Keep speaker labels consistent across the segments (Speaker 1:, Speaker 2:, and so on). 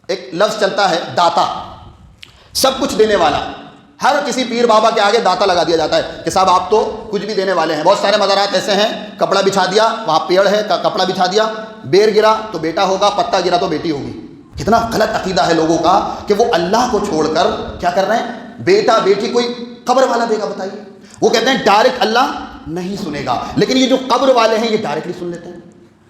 Speaker 1: ایک لفظ چلتا ہے داتا، سب کچھ دینے والا. ہر کسی پیر بابا کے آگے داتا لگا دیا جاتا ہے کہ صاحب آپ تو کچھ بھی دینے والے ہیں. بہت سارے مزارات ایسے ہیں، کپڑا بچھا دیا، وہاں پیڑ ہے، کپڑا بچھا دیا، بیر گرا تو بیٹا ہوگا، پتا گرا تو بیٹی ہوگی. کتنا غلط عقیدہ ہے لوگوں کا کہ وہ اللہ کو چھوڑ کر کیا کر رہے ہیں، بیٹا بیٹی کوئی قبر والا دے گا. بتائیے، وہ کہتے ہیں ڈائریکٹ اللہ نہیں سنے گا، لیکن یہ جو قبر والے ہیں یہ ڈائریکٹلی سن لیتے ہیں.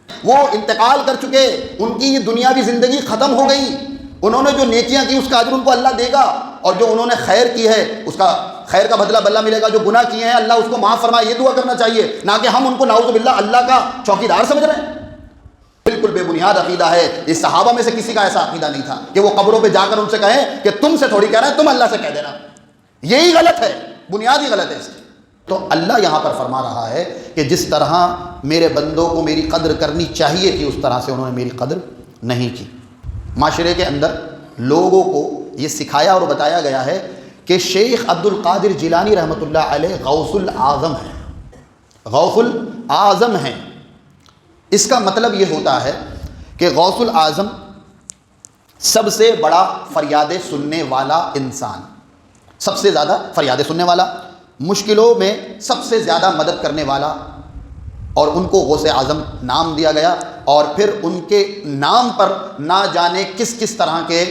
Speaker 1: وہ انتقال کر چکے، ان کی یہ دنیاوی زندگی ختم ہو گئی، انہوں نے جو نیکیاں کی اس کا اجر ان کو اللہ دے گا، اور جو انہوں نے خیر کی ہے اس کا خیر کا بدلہ اللہ ملے گا. جو گناہ کیے ہیں اللہ اس کو معاف فرمائے، یہ دعا کرنا چاہیے، نہ کہ ہم ان کو نعوذ باللہ اللہ کا چوکیدار سمجھ رہے ہیں. بالکل بے بنیاد عقیدہ ہے. اس صحابہ میں سے کسی کا ایسا عقیدہ نہیں تھا کہ وہ قبروں پہ جا کر ان سے کہیں کہ تم سے تھوڑی کہہ رہے ہیں، تم اللہ سے کہہ دینا. یہی غلط ہے، بنیادی غلط ہے اس کی. تو اللہ یہاں پر فرما رہا ہے کہ جس طرح میرے بندوں کو میری قدر کرنی چاہیے تھی اس طرح سے انہوں نے میری قدر نہیں کی. معاشرے کے اندر لوگوں کو یہ سکھایا اور بتایا گیا ہے کہ شیخ عبد القادر جیلانی رحمۃ اللہ علیہ غوث العظم ہیں، غوث العظم ہیں. اس کا مطلب یہ ہوتا ہے کہ غوث العظم سب سے بڑا فریاد سننے والا انسان، سب سے زیادہ فریاد سننے والا، مشکلوں میں سب سے زیادہ مدد کرنے والا، اور ان کو غوث اعظم نام دیا گیا. اور پھر ان کے نام پر نہ جانے کس کس طرح کے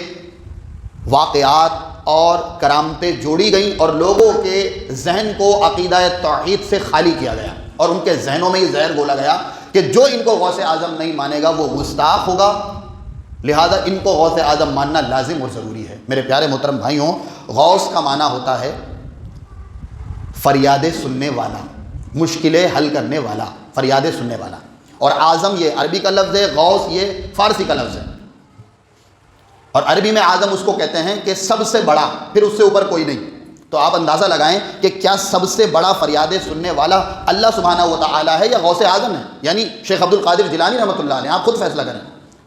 Speaker 1: واقعات اور کرامتیں جوڑی گئیں، اور لوگوں کے ذہن کو عقیدہ توحید سے خالی کیا گیا، اور ان کے ذہنوں میں یہ زہر گھولا گیا کہ جو ان کو غوث اعظم نہیں مانے گا وہ گستاخ ہوگا، لہذا ان کو غوث اعظم ماننا لازم اور ضروری ہے. میرے پیارے محترم بھائیوں، غوث کا معنی ہوتا ہے فریاد سننے والا، مشکلیں حل کرنے والا، فریاد سننے والا. اور اعظم یہ عربی کا لفظ ہے، غوث یہ فارسی کا لفظ ہے. اور عربی میں اعظم اس کو کہتے ہیں کہ سب سے بڑا، پھر اس سے اوپر کوئی نہیں. تو آپ اندازہ لگائیں کہ کیا سب سے بڑا فریاد سننے والا اللہ سبحانہ و تعالیٰ ہے یا غوث اعظم ہے، یعنی شیخ عبد القادر جیلانی رحمۃ اللہ علیہ. آپ خود فیصلہ کریں،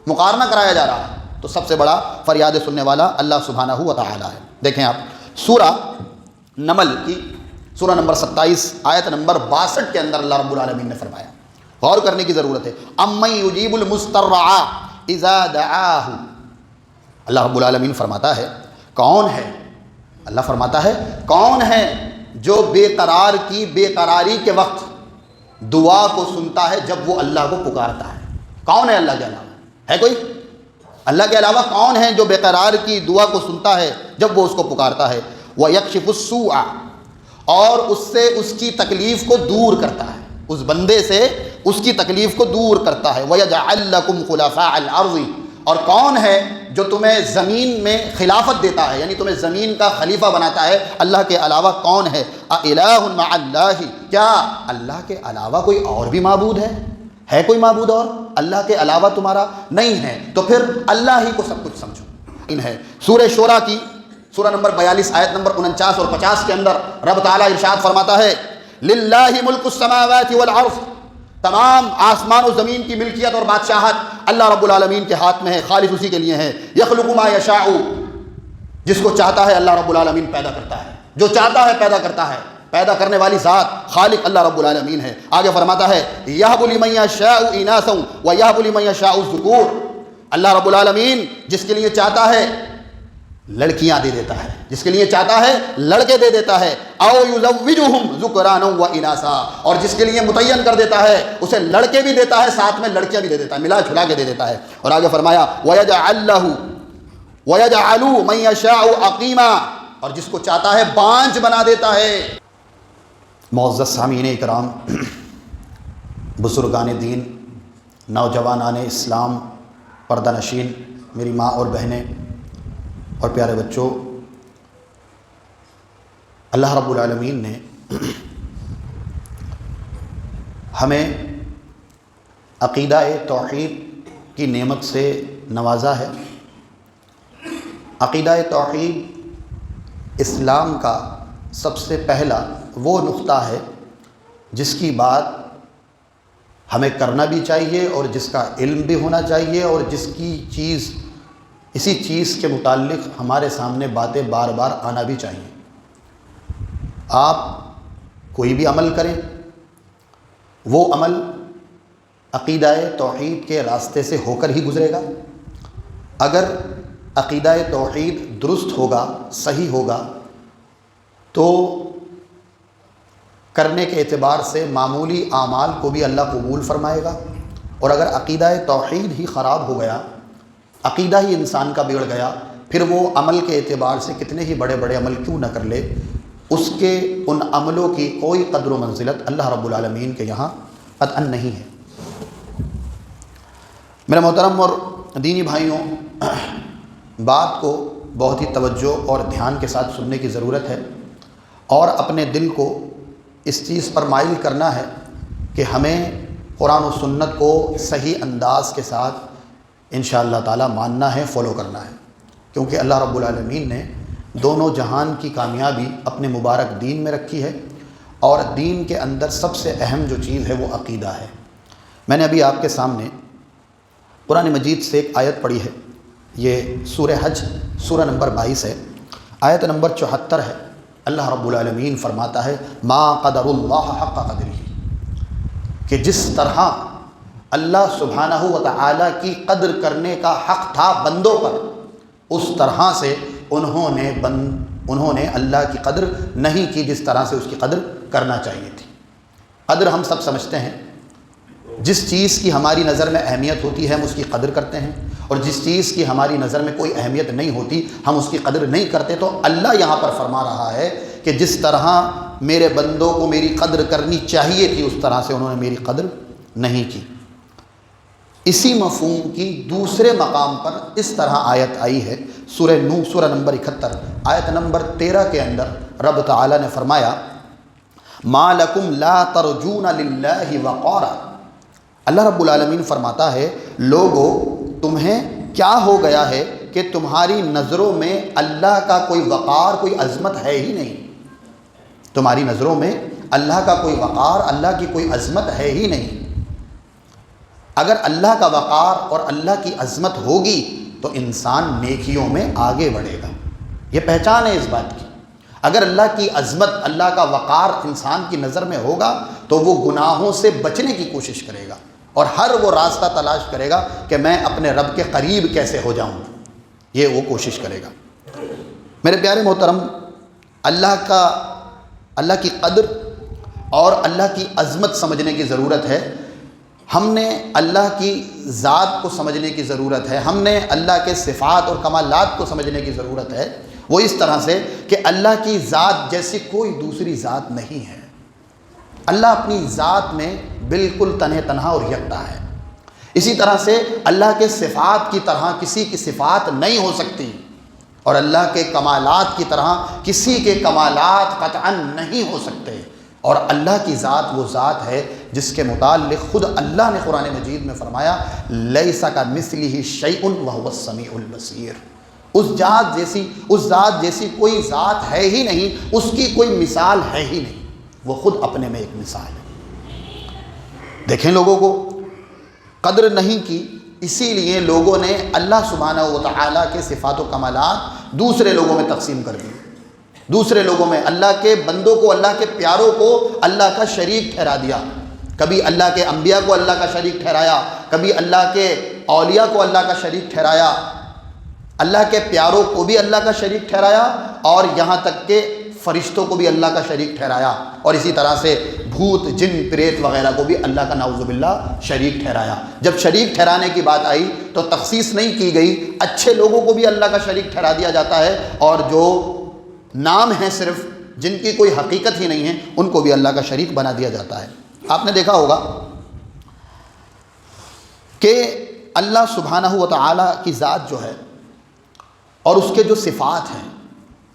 Speaker 1: مقارنہ کرایا جا رہا ہے. تو سب سے بڑا فریاد سننے والا اللہ سبحانہ و تعالیٰ ہے. دیکھیں آپ سورہ نمل کی سورہ نمبر 27 آیت نمبر 62 کے اندر اللہ رب العالمین نے فرمایا، غور کرنے کی ضرورت ہے. امن یجیب المضطر اذا دعاہ. اللہ رب العالمین فرماتا ہے کون ہے، اللہ فرماتا ہے کون ہے جو بے قرار کی بے قراری کے وقت دعا کو سنتا ہے جب وہ اللہ کو پکارتا ہے. کون ہے اللہ کے علاوہ؟ ہے کوئی؟ اللہ کے علاوہ کون ہے جو بے قرار کی دعا کو سنتا ہے جب وہ اس کو پکارتا ہے؟ وَيَكْشِفُ السُّوءَ، اور اس سے اس کی تکلیف کو دور کرتا ہے، اس بندے سے اس کی تکلیف کو دور کرتا ہے. وَيَجْعَلْ لَكُمْ خُلَفَاءَ الْأَرْضِ، اور کون ہے جو تمہیں زمین میں خلافت دیتا ہے، یعنی تمہیں زمین کا خلیفہ بناتا ہے؟ اللہ کے علاوہ کون ہے؟ أَإِلَٰهٌ مَعَ اللَّهِ، کیا اللہ کے علاوہ کوئی اور بھی معبود ہے کوئی معبود اور اللہ کے علاوہ تمہارا نہیں ہے؟ تو پھر اللہ ہی کو سب کچھ سمجھو. ان ہے سورہ شورى کی سورہ نمبر 42 آیت نمبر 49 اور 50 کے اندر رب تعالیٰ ارشاد فرماتا ہے للہ ملک السماوات والارض، تمام آسمان و زمین کی ملکیت اور بادشاہت اللہ رب العالمین کے ہاتھ میں ہے، خالص اسی کے لیے ہے. یخلق ما یشاء، جس کو چاہتا ہے اللہ رب العالمین پیدا کرتا ہے، جو چاہتا ہے پیدا کرتا ہے. پیدا کرنے والی ذات خالق اللہ رب العالمین ہے. آگے فرماتا ہے یہب لمن یشاء اناثا ویہب لمن یشاء الذکور، اللہ رب العالمین جس کے لیے چاہتا ہے لڑکیاں دے دیتا ہے، جس کے لیے چاہتا ہے لڑکے دے دیتا ہے. او یزوجہم ذکرانا و اناثا، اور جس کے لیے متعین کر دیتا ہے اسے لڑکے بھی دیتا ہے ساتھ میں لڑکیاں بھی دے دیتا ہے، ملا جھلا کے دے دیتا ہے. اور آگے فرمایا وَيَجْعَلُ مَن يَشَاءُ عَقِيمًا، اور جس کو چاہتا ہے بانجھ بنا دیتا ہے. معزز سامعین اکرام، بزرگان دین، نوجوانان اسلام، پردہ نشین، میری ماں اور بہنیں اور پیارے بچوں، اللہ رب العالمین نے ہمیں عقیدہ توحید کی نعمت سے نوازا ہے. عقیدہ توحید اسلام کا سب سے پہلا وہ نقطہ ہے جس کی بات ہمیں کرنا بھی چاہیے اور جس کا علم بھی ہونا چاہیے، اور جس کی چیز اسی چیز کے متعلق ہمارے سامنے باتیں بار بار آنا بھی چاہیے. آپ کوئی بھی عمل کریں، وہ عمل عقیدہ توحید کے راستے سے ہو کر ہی گزرے گا. اگر عقیدہ توحید درست ہوگا، صحیح ہوگا، تو کرنے کے اعتبار سے معمولی اعمال کو بھی اللہ قبول فرمائے گا، اور اگر عقیدہ توحید ہی خراب ہو گیا، عقیدہ ہی انسان کا بگڑ گیا، پھر وہ عمل کے اعتبار سے کتنے ہی بڑے بڑے عمل کیوں نہ کر لے، اس کے ان عملوں کی کوئی قدر و منزلت اللہ رب العالمین کے یہاں قطعاً نہیں ہے۔ میرے محترم اور دینی بھائیوں، بات کو بہت ہی توجہ اور دھیان کے ساتھ سننے کی ضرورت ہے، اور اپنے دل کو اس چیز پر مائل کرنا ہے کہ ہمیں قرآن و سنت کو صحیح انداز کے ساتھ انشاءاللہ تعالی ماننا ہے، فالو کرنا ہے، کیونکہ اللہ رب العالمین نے دونوں جہان کی کامیابی اپنے مبارک دین میں رکھی ہے، اور دین کے اندر سب سے اہم جو چیز ہے وہ عقیدہ ہے۔ میں نے ابھی آپ کے سامنے قرآن مجید سے ایک آیت پڑھی ہے، یہ سورہ حج سورہ نمبر 22 ہے، آیت نمبر 74 ہے۔ اللہ رب العالمین فرماتا ہے ما قدر اللہ حق قدرہ، کہ جس طرح اللہ سبحانہ و تعالی کی قدر کرنے کا حق تھا بندوں پر، اس طرح سے انہوں نے اللہ کی قدر نہیں کی جس طرح سے اس کی قدر کرنا چاہیے تھی۔ قدر ہم سب سمجھتے ہیں، جس چیز کی ہماری نظر میں اہمیت ہوتی ہے ہم اس کی قدر کرتے ہیں، اور جس چیز کی ہماری نظر میں کوئی اہمیت نہیں ہوتی ہم اس کی قدر نہیں کرتے۔ تو اللہ یہاں پر فرما رہا ہے کہ جس طرح میرے بندوں کو میری قدر کرنی چاہیے تھی اس طرح سے انہوں نے میری قدر نہیں کی۔ اسی مفہوم کی دوسرے مقام پر اس طرح آیت آئی ہے، سورہ نوح سورہ نمبر 71 آیت نمبر 13 کے اندر رب تعالی نے فرمایا ما لکم لا ترجون للہ وقارا۔ اللہ رب العالمین فرماتا ہے لوگو تمہیں کیا ہو گیا ہے کہ تمہاری نظروں میں اللہ کا کوئی وقار، کوئی عظمت ہے ہی نہیں، تمہاری نظروں میں اللہ کا کوئی وقار، اللہ کی کوئی عظمت ہے ہی نہیں۔ اگر اللہ کا وقار اور اللہ کی عظمت ہوگی تو انسان نیکیوں میں آگے بڑھے گا، یہ پہچان ہے اس بات کی۔ اگر اللہ کی عظمت، اللہ کا وقار انسان کی نظر میں ہوگا تو وہ گناہوں سے بچنے کی کوشش کرے گا، اور ہر وہ راستہ تلاش کرے گا کہ میں اپنے رب کے قریب کیسے ہو جاؤں، یہ وہ کوشش کرے گا۔ میرے پیارے محترم، اللہ کی قدر اور اللہ کی عظمت سمجھنے کی ضرورت ہے۔ ہم نے اللہ کی ذات کو سمجھنے کی ضرورت ہے، ہم نے اللہ کے صفات اور کمالات کو سمجھنے کی ضرورت ہے، وہ اس طرح سے کہ اللہ کی ذات جیسی کوئی دوسری ذات نہیں ہے۔ اللہ اپنی ذات میں بالکل تنہا اور یکتا ہے۔ اسی طرح سے اللہ کے صفات کی طرح کسی کی صفات نہیں ہو سکتی، اور اللہ کے کمالات کی طرح کسی کے کمالات قطعاً نہیں ہو سکتے۔ اور اللہ کی ذات وہ ذات ہے جس کے متعلق خود اللہ نے قرآن مجید میں فرمایا لیس کمثلہ شیء وہو السمیع البصیر۔ اس ذات جیسی کوئی ذات ہے ہی نہیں، اس کی کوئی مثال ہے ہی نہیں، وہ خود اپنے میں ایک مثال ہے۔ دیکھیں لوگوں کو قدر نہیں کی، اسی لیے لوگوں نے اللہ سبحانہ و تعالیٰ کے صفات و کمالات دوسرے لوگوں میں تقسیم کر دی، دوسرے لوگوں میں اللہ کے بندوں کو، اللہ کے پیاروں کو اللہ کا شریک ٹھہرا دیا۔ کبھی اللہ کے انبیاء کو اللہ کا شریک ٹھہرایا، کبھی اللہ کے اولیاء کو اللہ کا شریک ٹھہرایا، اللہ کے پیاروں کو بھی اللہ کا شریک ٹھہرایا، اور یہاں تک کہ فرشتوں کو بھی اللہ کا شریک ٹھہرایا، اور اسی طرح سے بھوت، جن، پریت وغیرہ کو بھی اللہ کا نعوذ باللہ شریک ٹھہرایا۔ جب شریک ٹھہرانے کی بات آئی تو تخصیص نہیں کی گئی، اچھے لوگوں کو بھی اللہ کا شریک ٹھہرا دیا جاتا ہے، اور جو نام ہیں صرف، جن کی کوئی حقیقت ہی نہیں ہے، ان کو بھی اللہ کا شریک بنا دیا جاتا ہے۔ آپ نے دیکھا ہوگا کہ اللہ سبحانہ و تعالیٰ کی ذات جو ہے اور اس کے جو صفات ہیں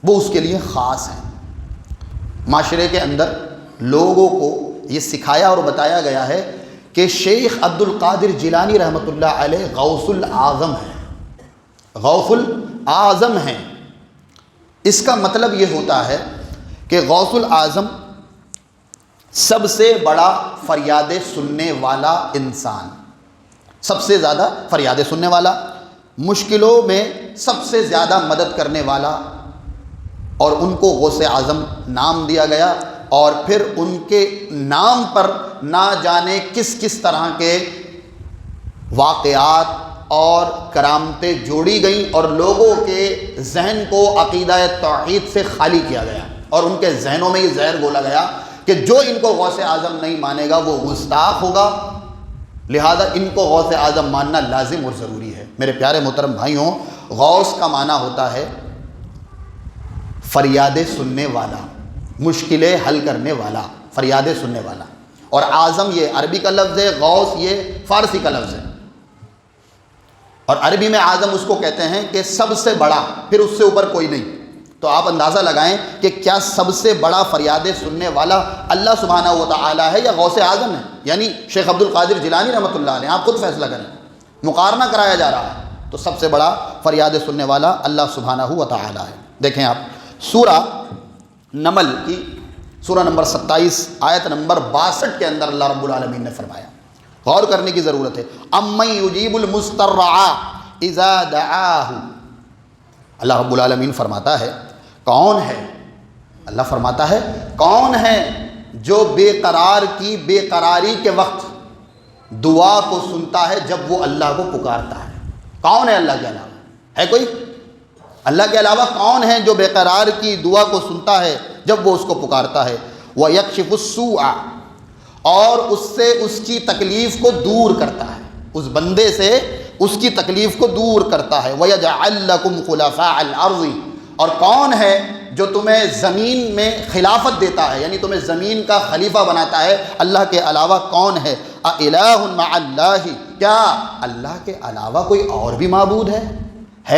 Speaker 1: وہ اس کے لیے خاص ہیں۔ معاشرے کے اندر لوگوں کو یہ سکھایا اور بتایا گیا ہے کہ شیخ عبد القادر جیلانی رحمۃ اللہ علیہ غوث العظم ہیں، غوث العظم ہیں۔ اس کا مطلب یہ ہوتا ہے کہ غوث العظم سب سے بڑا فریادیں سننے والا انسان، سب سے زیادہ فریادیں سننے والا، مشکلوں میں سب سے زیادہ مدد کرنے والا، اور ان کو غوث اعظم نام دیا گیا، اور پھر ان کے نام پر نہ جانے کس کس طرح کے واقعات اور کرامتیں جوڑی گئیں اور لوگوں کے ذہن کو عقیدہ توحید سے خالی کیا گیا اور ان کے ذہنوں میں یہ زہر گھولا گیا کہ جو ان کو غوث اعظم نہیں مانے گا وہ گستاخ ہوگا، لہذا ان کو غوث اعظم ماننا لازم اور ضروری ہے۔ میرے پیارے محترم بھائیوں، غوث کا معنی ہوتا ہے فریادیں سننے والا، مشکلیں حل کرنے والا، فریادیں سننے والا۔ اور اعظم یہ عربی کا لفظ ہے، غوث یہ فارسی کا لفظ ہے، اور عربی میں اعظم اس کو کہتے ہیں کہ سب سے بڑا، پھر اس سے اوپر کوئی نہیں۔ تو آپ اندازہ لگائیں کہ کیا سب سے بڑا فریادیں سننے والا اللہ سبحانہ و تعالی ہے یا غوث اعظم ہے؟ یعنی شیخ عبد القادر جیلانی رحمۃ اللہ علیہ، آپ خود فیصلہ کریں، مقارنہ کرایا جا رہا ہے، تو سب سے بڑا فریادیں سننے والا اللہ سبحانہ و تعالی ہے۔ دیکھیں آپ سورہ نمل کی سورہ نمبر 27 آیت نمبر 62 کے اندر اللہ رب العالمین نے فرمایا، غور کرنے کی ضرورت ہے، امن یجیب المضطر اذا دعاہ۔ اللہ رب العالمین فرماتا ہے کون ہے، اللہ فرماتا ہے کون ہے جو بے قرار کی بے قراری کے وقت دعا کو سنتا ہے جب وہ اللہ کو پکارتا ہے؟ کون ہے اللہ کے علاوہ؟ ہے کوئی؟ اللہ کے علاوہ کون ہے جو بے قرار کی دعا کو سنتا ہے جب وہ اس کو پکارتا ہے؟ وَيَكْشِفُ السُّوءَ، اور اس سے اس کی تکلیف کو دور کرتا ہے، اس بندے سے اس کی تکلیف کو دور کرتا ہے۔ وَيَجْعَلْ لَكُمْ خُلَفَاءَ الْأَرْضِ، اور کون ہے جو تمہیں زمین میں خلافت دیتا ہے، یعنی تمہیں زمین کا خلیفہ بناتا ہے؟ اللہ کے علاوہ کون ہے؟ أَإِلَٰهٌ مَعَ اللَّهِ، کیا اللہ کے علاوہ کوئی اور بھی معبود ہے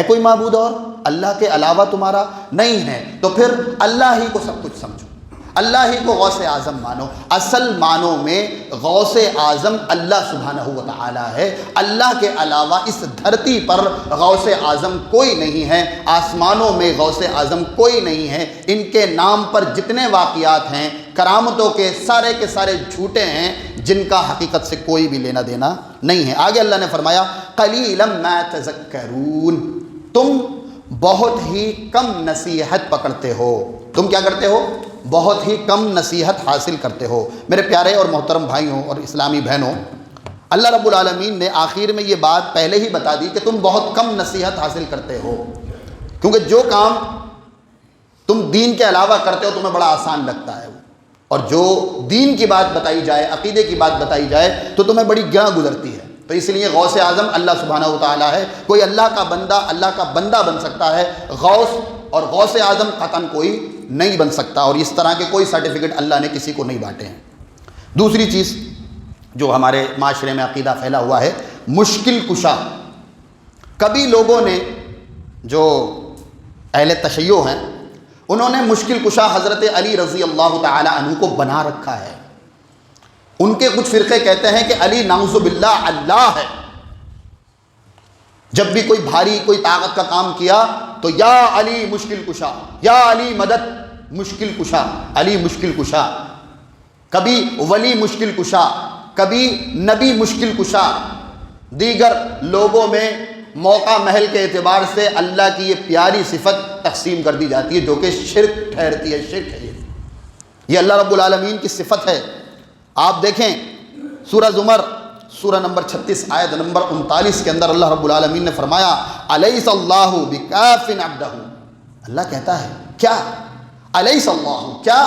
Speaker 1: کوئی معبود اور اللہ کے علاوہ تمہارا نہیں ہے؟ تو پھر اللہ ہی کو سب کچھ سمجھو، اللہ ہی کو غوث اعظم مانو۔ اصل معنوں میں غوث اعظم اللہ سبحانہ و تعالی ہے، اللہ کے علاوہ اس دھرتی پر غوث اعظم کوئی نہیں ہے، آسمانوں میں غوث اعظم کوئی نہیں ہے۔ ان کے نام پر جتنے واقعات ہیں کرامتوں کے سارے جھوٹے ہیں، جن کا حقیقت سے کوئی بھی لینا دینا نہیں ہے۔ آگے اللہ نے فرمایا قلیلا ما تذکرون، تم بہت ہی کم نصیحت پکڑتے ہو، تم کیا کرتے ہو؟ بہت ہی کم نصیحت حاصل کرتے ہو۔ میرے پیارے اور محترم بھائیوں اور اسلامی بہنوں، اللہ رب العالمین نے آخر میں یہ بات پہلے ہی بتا دی کہ تم بہت کم نصیحت حاصل کرتے ہو، کیونکہ جو کام تم دین کے علاوہ کرتے ہو تمہیں بڑا آسان لگتا ہے، اور جو دین کی بات بتائی جائے، عقیدے کی بات بتائی جائے تو تمہیں بڑی گراں گزرتی ہے۔ تو اس لیے غوث اعظم اللہ سبحانہ و تعالی ہے، کوئی اللہ کا بندہ بن سکتا ہے، غوث اور غوث اعظم قطعاً کوئی نہیں بن سکتا، اور اس طرح کے کوئی سرٹیفکیٹ اللہ نے کسی کو نہیں بانٹے ہیں۔ دوسری چیز جو ہمارے معاشرے میں عقیدہ پھیلا ہوا ہے، مشکل کشا۔ کبھی لوگوں نے جو اہل تشیع ہیں انہوں نے مشکل کشا حضرت علی رضی اللہ تعالی عنہ کو بنا رکھا ہے۔ ان کے کچھ فرقے کہتے ہیں کہ علی نعوذ باللہ اللہ ہے، جب بھی کوئی بھاری کوئی طاقت کا کام کیا تو یا علی مشکل کشا، یا علی مدد مشکل کشا، علی مشکل کشا، کبھی ولی مشکل کشا، کبھی نبی مشکل کشا۔ دیگر لوگوں میں موقع محل کے اعتبار سے اللہ کی یہ پیاری صفت تقسیم کر دی جاتی ہے جو کہ شرک ٹھہرتی ہے، شرک ہے یہ اللہ رب العالمین کی صفت ہے۔ آپ دیکھیں سورہ زمر سورہ نمبر 36 آیت نمبر 39 کے اندر اللہ رب العالمین نے فرمایا الیس اللہ بکاف عبدہ، اللہ کہتا ہے کیا الیس اللہ، کیا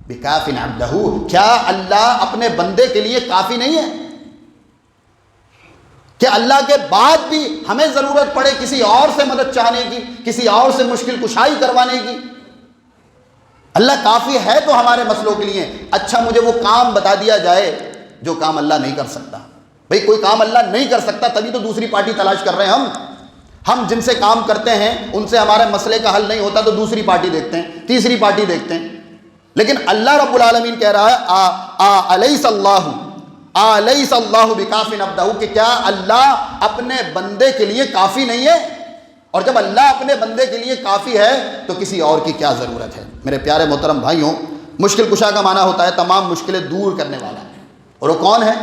Speaker 1: بکاف عبدہ، کیا اللہ اپنے بندے کے لیے کافی نہیں ہے؟ کہ اللہ کے بعد بھی ہمیں ضرورت پڑے کسی اور سے مدد چاہنے کی، کسی اور سے مشکل کشائی کروانے کی؟ اللہ کافی ہے تو ہمارے مسئلوں کے لیے۔ اچھا مجھے وہ کام بتا دیا جائے جو کام اللہ نہیں کر سکتا۔ بھئی کوئی کام اللہ نہیں کر سکتا تبھی تو دوسری پارٹی تلاش کر رہے ہیں ہم جن سے کام کرتے ہیں ان سے ہمارے مسئلے کا حل نہیں ہوتا تو دوسری پارٹی دیکھتے ہیں، تیسری پارٹی دیکھتے ہیں۔ لیکن اللہ رب العالمین کہہ رہا ہے الیس اللہ بکاف عبدہ، کہ کیا اللہ اپنے بندے کے لیے کافی نہیں ہے؟ اور جب اللہ اپنے بندے کے لیے کافی ہے تو کسی اور کی کیا ضرورت ہے؟ میرے پیارے محترم بھائیوں، مشکل کشا کا معنی ہوتا ہے تمام مشکلیں دور کرنے والا، اور وہ کون ہے؟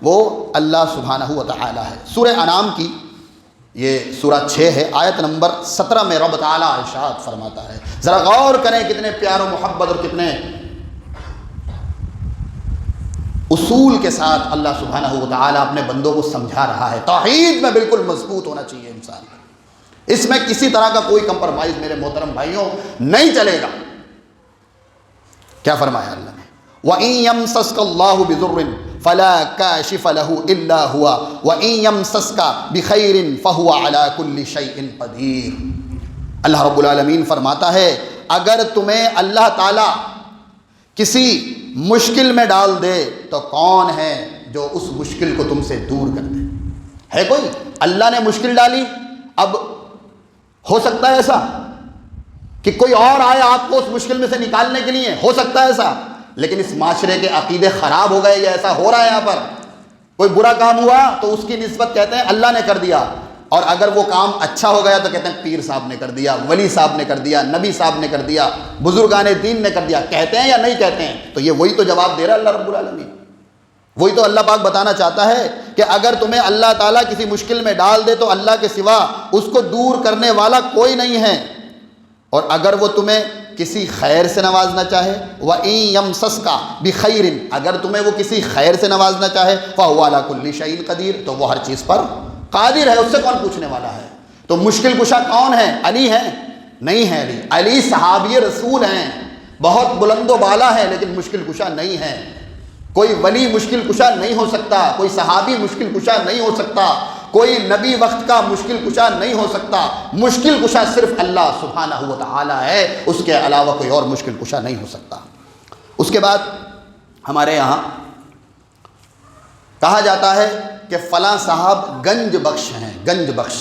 Speaker 1: وہ اللہ سبحانہ و تعالی ہے۔ سورہ انعام کی یہ سورہ 6 ہے، آیت نمبر 17 میں رب تعالیٰ ارشاد فرماتا ہے، ذرا غور کریں کتنے پیار و محبت اور کتنے اصول کے ساتھ اللہ سبحانہ و تعالیٰ اپنے بندوں کو سمجھا رہا ہے۔ توحید میں بالکل مضبوط ہونا چاہیے انسان، اس میں کسی طرح کا کوئی کمپرومائز میرے محترم بھائیوں نہیں چلے گا۔ کیا فرمایا اللہ نے؟ وَإِن يَمْسَسْكَ اللَّهُ بِضُرٍّ فَلَا كَاشِفَ لَهُ إِلَّا هُوَ وَإِن يَمْسَسْكَ بِخَيْرٍ فَهُوَ عَلَى كُلِّ شَيْءٍ قَدِيرٌ۔ اللہ رب العالمین فرماتا ہے اگر تمہیں اللہ تعالیٰ کسی مشکل میں ڈال دے تو کون ہے جو اس مشکل کو تم سے دور کر دے؟ ہے کوئی؟ اللہ نے مشکل ڈالی، اب ہو سکتا ہے ایسا کہ کوئی اور آئے آپ کو اس مشکل میں سے نکالنے کے لیے؟ ہو سکتا ہے ایسا؟ لیکن اس معاشرے کے عقیدے خراب ہو گئے، یا ایسا ہو رہا ہے یہاں پر؟ کوئی برا کام ہوا تو اس کی نسبت کہتے ہیں اللہ نے کر دیا، اور اگر وہ کام اچھا ہو گیا تو کہتے ہیں پیر صاحب نے کر دیا، ولی صاحب نے کر دیا، نبی صاحب نے کر دیا، بزرگان دین نے کر دیا۔ کہتے ہیں یا نہیں کہتے ہیں؟ تو یہ وہی تو جواب دے رہا ہے اللہ رب العالمین، وہی تو اللہ پاک بتانا چاہتا ہے کہ اگر تمہیں اللہ تعالیٰ کسی مشکل میں ڈال دے تو اللہ کے سوا اس کو دور کرنے والا کوئی نہیں ہے، اور اگر وہ تمہیں کسی خیر سے نوازنا چاہے، وَإِن يَمْسَسْكَ بِخَيْرٍ، اگر تمہیں وہ کسی خیر سے نوازنا چاہے، فَهُوَ عَلَى كُلِّ شَيْءٍ قَدِيرٌ، تو وہ ہر چیز پر قادر ہے، اس سے کون پوچھنے والا ہے؟ تو مشکل کشا کون ہے؟ علی ہے؟ نہیں ہے علی، علی صحابی رسول ہیں، بہت بلند و بالا ہے، لیکن مشکل کشا نہیں ہے۔ کوئی ولی مشکل کشا نہیں ہو سکتا، کوئی صحابی مشکل کشا نہیں ہو سکتا، کوئی نبی وقت کا مشکل کشا نہیں ہو سکتا۔ مشکل کشا صرف اللہ سبحانہ و تعالی ہے، اس کے علاوہ کوئی اور مشکل کشا نہیں ہو سکتا۔ اس کے بعد ہمارے یہاں کہا جاتا ہے کہ فلاں صاحب گنج بخش ہیں۔ گنج بخش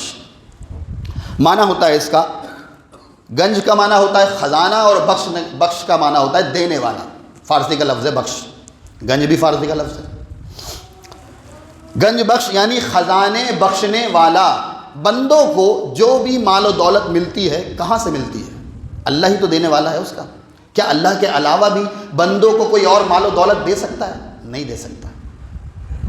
Speaker 1: معنی ہوتا ہے اس کا، گنج کا معنی ہوتا ہے خزانہ، اور بخش کا معنی ہوتا ہے دینے والا۔ فارسی کا لفظ ہے بخش، گنج بھی فارسی کا لفظ ہے۔ گنج بخش یعنی خزانے بخشنے والا۔ بندوں کو جو بھی مال و دولت ملتی ہے کہاں سے ملتی ہے؟ اللہ ہی تو دینے والا ہے اس کا۔ کیا اللہ کے علاوہ بھی بندوں کو کوئی اور مال و دولت دے سکتا ہے؟ نہیں دے سکتا۔